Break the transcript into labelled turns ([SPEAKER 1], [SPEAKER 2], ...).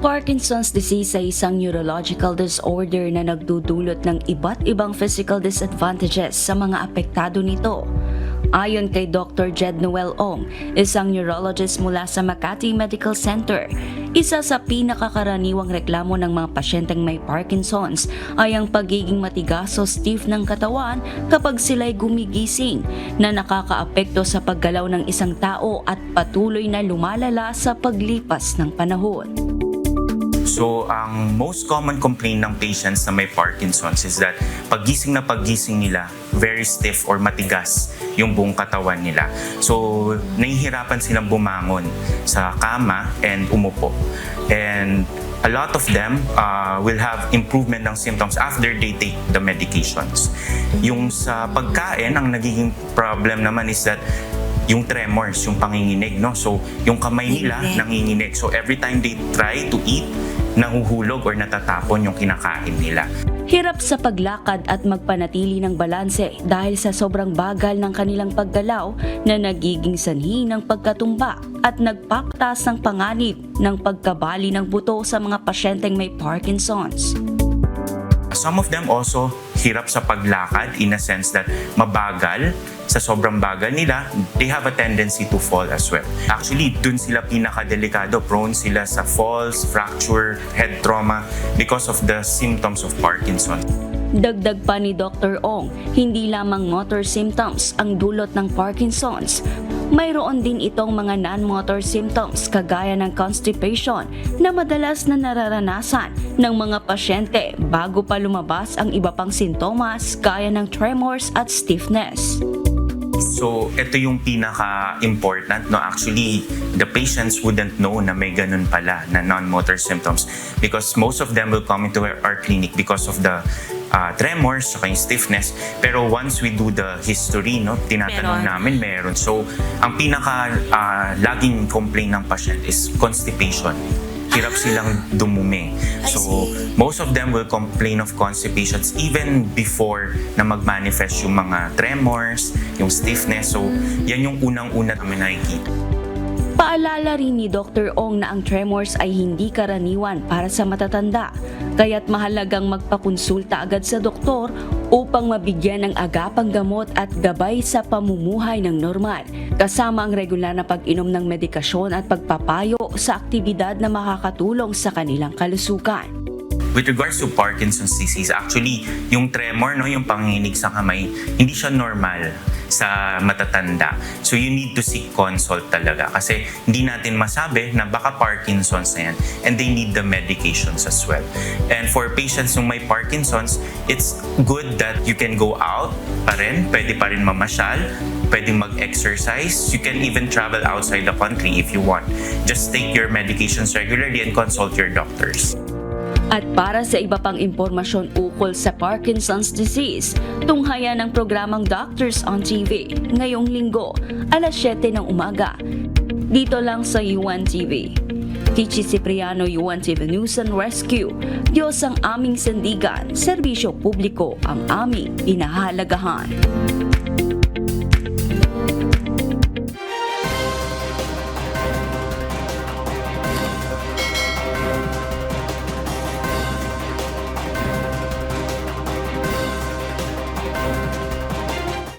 [SPEAKER 1] Ang Parkinson's disease ay isang neurological disorder na nagdudulot ng iba't ibang physical disadvantages sa mga apektado nito. Ayon kay Dr. Jed Noel Ong, isang neurologist mula sa Makati Medical Center, isa sa pinakakaraniwang reklamo ng mga pasyenteng may Parkinson's ay ang pagiging matigas o stiff ng katawan kapag sila'y gumigising na nakakaapekto sa paggalaw ng isang tao at patuloy na lumalala sa paglipas ng panahon.
[SPEAKER 2] So, ang most common complaint ng patients na may Parkinson's is that paggising nila, very stiff or matigas yung buong katawan nila. So, nahihirapan silang bumangon sa kama and umupo. And a lot of them will have improvement ng symptoms after they take the medications. Yung sa pagkain, ang nagiging problem naman is that yung tremors, yung panginginig, no? So, yung kamay nila nanginginig. So, every time they try to eat, nahuhulog or natatapon yung kinakain nila.
[SPEAKER 1] Hirap sa paglakad at magpanatili ng balanse dahil sa sobrang bagal ng kanilang paggalaw na nagiging sanhi ng pagkatumba at nagpaktas ng panganib ng pagkabali ng buto sa mga pasyenteng may Parkinson's.
[SPEAKER 2] Some of them also hirap sa paglakad in a sense that mabagal, sa sobrang bagal nila, they have a tendency to fall as well. Actually, dun sila pinakadelikado, prone sila sa falls, fracture, head trauma because of the symptoms of Parkinson's.
[SPEAKER 1] Dagdag pa ni Dr. Ong, hindi lamang motor symptoms ang dulot ng Parkinson's. Mayroon din itong mga non-motor symptoms kagaya ng constipation na madalas na nararanasan ng mga pasyente bago pa lumabas ang iba pang sintomas gaya ng tremors at stiffness.
[SPEAKER 2] So, ito yung pinaka-important, no? Actually, the patients wouldn't know na may ganun pala na non-motor symptoms because most of them will come into our clinic because of the tremors, saka yung stiffness. Pero once we do the history, no, tinatanong namin meron. So, ang laging complaint ng patient is constipation. Hirap silang dumumi. So, most of them will complain of constipations even before na mag-manifest yung mga tremors, yung stiffness. So, yan yung unang-una namin nakikita.
[SPEAKER 1] Paalala rin ni Dr. Ong na ang tremors ay hindi karaniwan para sa matatanda, kaya't mahalagang magpakonsulta agad sa doktor upang mabigyan ng agapang gamot at gabay sa pamumuhay ng normal, kasama ang regular na pag-inom ng medikasyon at pagpapayo sa aktibidad na makakatulong sa kanilang kalusugan.
[SPEAKER 2] With regards to Parkinson's disease, actually, yung tremor, no, yung panginginig sa kamay, hindi siya normal sa matatanda. So you need to seek consult talaga kasi hindi natin masabi na baka Parkinson's na yan and they need the medications as well. And for patients who may Parkinson's, it's good that you can go out pa rin, pwede pa rin mamasyal, pwede mag-exercise, you can even travel outside the country if you want. Just take your medications regularly and consult your doctors.
[SPEAKER 1] At para sa iba pang impormasyon ukol sa Parkinson's disease, tunghayan ng programang Doctors on TV ngayong linggo, alas 7 ng umaga. Dito lang sa UNTV. Kichi Cipriano, UNTV News and Rescue. Diyos ang aming sandigan, serbisyo publiko ang aming inahalagahan.